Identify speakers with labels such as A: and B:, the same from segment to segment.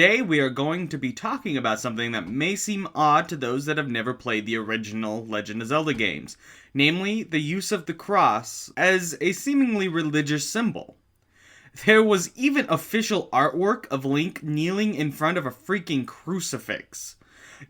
A: Today we are going to be talking about something that may seem odd to those that have never played the original Legend of Zelda games, namely the use of the cross as a seemingly religious symbol. There was even official artwork of Link kneeling in front of a freaking crucifix.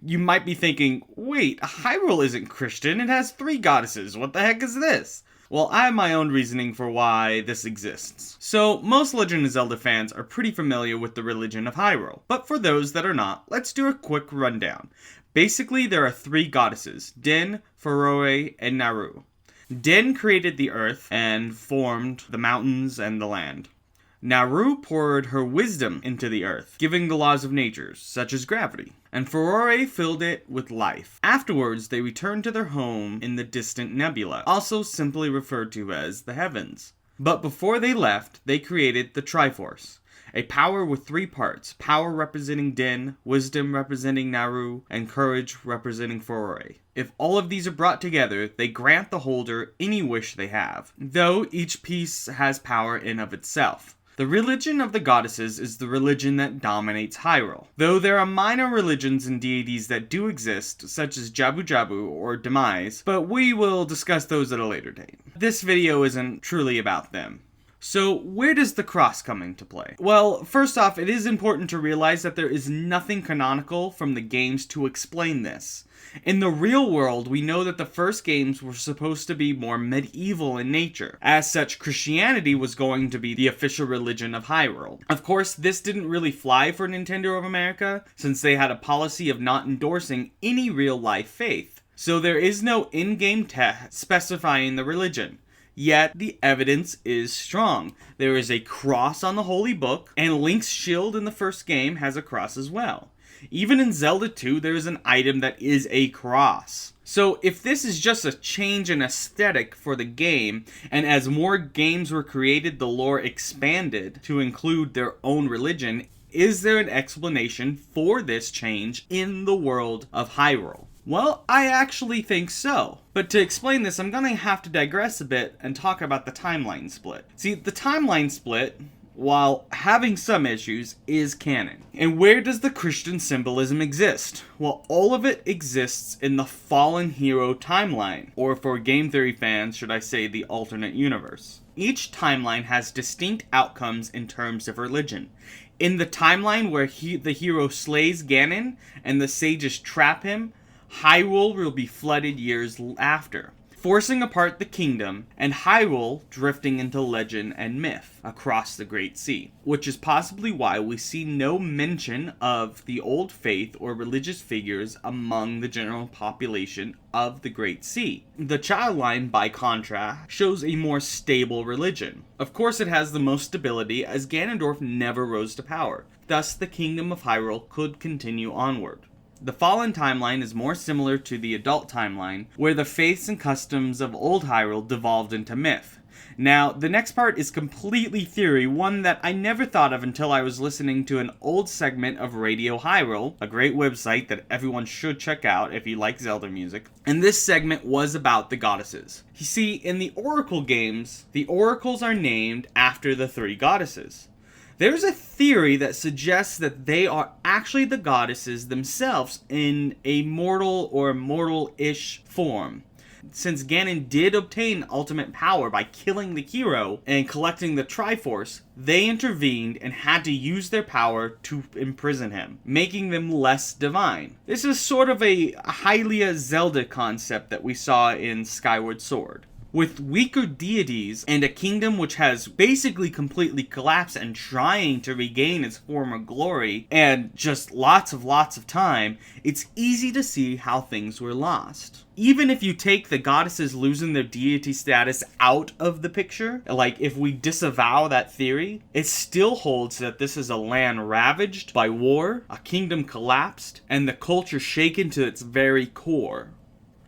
A: You might be thinking, wait, Hyrule isn't Christian, it has 3 goddesses, what the heck is this? Well, I have my own reasoning for why this exists. So, most Legend of Zelda fans are pretty familiar with the religion of Hyrule, but for those that are not, let's do a quick rundown. Basically, there are 3 goddesses, Din, Faroe, and Naru. Din created the earth and formed the mountains and the land. Naru poured her wisdom into the earth, giving the laws of nature, such as gravity, and Faroe filled it with life. Afterwards, they returned to their home in the distant nebula, also simply referred to as the heavens. But before they left, they created the Triforce, a power with 3 parts, power representing Din, wisdom representing Naru, and courage representing Faroe. If all of these are brought together, they grant the holder any wish they have, though each piece has power in of itself. The religion of the goddesses is the religion that dominates Hyrule, though there are minor religions and deities that do exist, such as Jabu Jabu or Demise, but we will discuss those at a later date. This video isn't truly about them. So, where does the cross come into play? Well, first off, it is important to realize that there is nothing canonical from the games to explain this. In the real world, we know that the first games were supposed to be more medieval in nature. As such, Christianity was going to be the official religion of Hyrule. Of course, this didn't really fly for Nintendo of America, since they had a policy of not endorsing any real-life faith. So there is no in-game text specifying the religion. Yet, the evidence is strong. There is a cross on the Holy Book, and Link's shield in the first game has a cross as well. Even in Zelda 2, there is an item that is a cross. So if this is just a change in aesthetic for the game, and as more games were created, the lore expanded to include their own religion, is there an explanation for this change in the world of Hyrule? Well, I actually think so. But to explain this, I'm going to have to digress a bit and talk about the timeline split. See, the timeline split, while having some issues, is canon. And where does the Christian symbolism exist? Well, all of it exists in the Fallen Hero timeline, or for game theory fans, should I say the alternate universe. Each timeline has distinct outcomes in terms of religion. In the timeline where the hero slays Ganon and the sages trap him, Hyrule will be flooded years after, forcing apart the kingdom, and Hyrule drifting into legend and myth across the Great Sea, which is possibly why we see no mention of the old faith or religious figures among the general population of the Great Sea. The child line, by contrast, shows a more stable religion. Of course, it has the most stability, as Ganondorf never rose to power, thus the kingdom of Hyrule could continue onward. The Fallen timeline is more similar to the adult timeline, where the faiths and customs of old Hyrule devolved into myth. Now, the next part is completely theory, one that I never thought of until I was listening to an old segment of Radio Hyrule, a great website that everyone should check out if you like Zelda music. And this segment was about the goddesses. You see, in the Oracle games, the oracles are named after the 3 goddesses. There's a theory that suggests that they are actually the goddesses themselves in a mortal or mortal-ish form. Since Ganon did obtain ultimate power by killing the hero and collecting the Triforce, they intervened and had to use their power to imprison him, making them less divine. This is sort of a Hylia Zelda concept that we saw in Skyward Sword. With weaker deities and a kingdom which has basically completely collapsed and trying to regain its former glory, and just lots of time, it's easy to see how things were lost. Even if you take the goddesses losing their deity status out of the picture, like if we disavow that theory, it still holds that this is a land ravaged by war, a kingdom collapsed, and the culture shaken to its very core.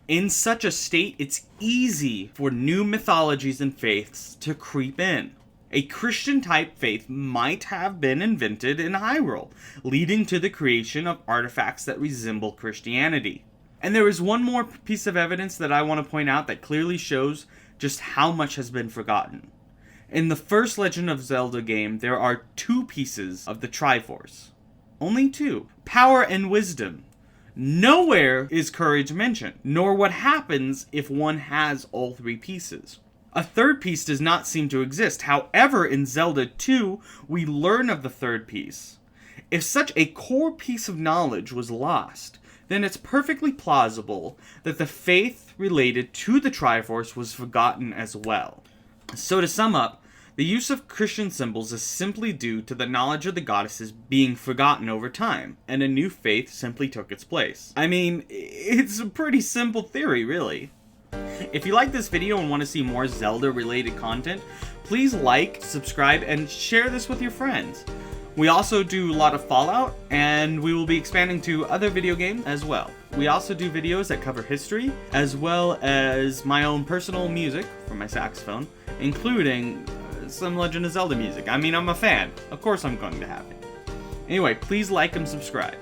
A: In such a state, it's easy for new mythologies and faiths to creep in. A Christian-type faith might have been invented in Hyrule, leading to the creation of artifacts that resemble Christianity. And there is one more piece of evidence that I want to point out that clearly shows just how much has been forgotten. In the first Legend of Zelda game, there are 2 pieces of the Triforce. Only two. Power and wisdom. Nowhere is courage mentioned, nor what happens if one has all three pieces. A third piece does not seem to exist. However, in Zelda 2, we learn of the third piece. If such a core piece of knowledge was lost, then it's perfectly plausible that the faith related to the Triforce was forgotten as well. So to sum up, the use of Christian symbols is simply due to the knowledge of the goddesses being forgotten over time, and a new faith simply took its place. I mean, it's a pretty simple theory, really. If you like this video and want to see more Zelda-related content, please like, subscribe, and share this with your friends. We also do a lot of Fallout, and we will be expanding to other video games as well. We also do videos that cover history, as well as my own personal music from my saxophone, including some Legend of Zelda music. I mean, I'm a fan. Of course I'm going to have it. Anyway, please like and subscribe.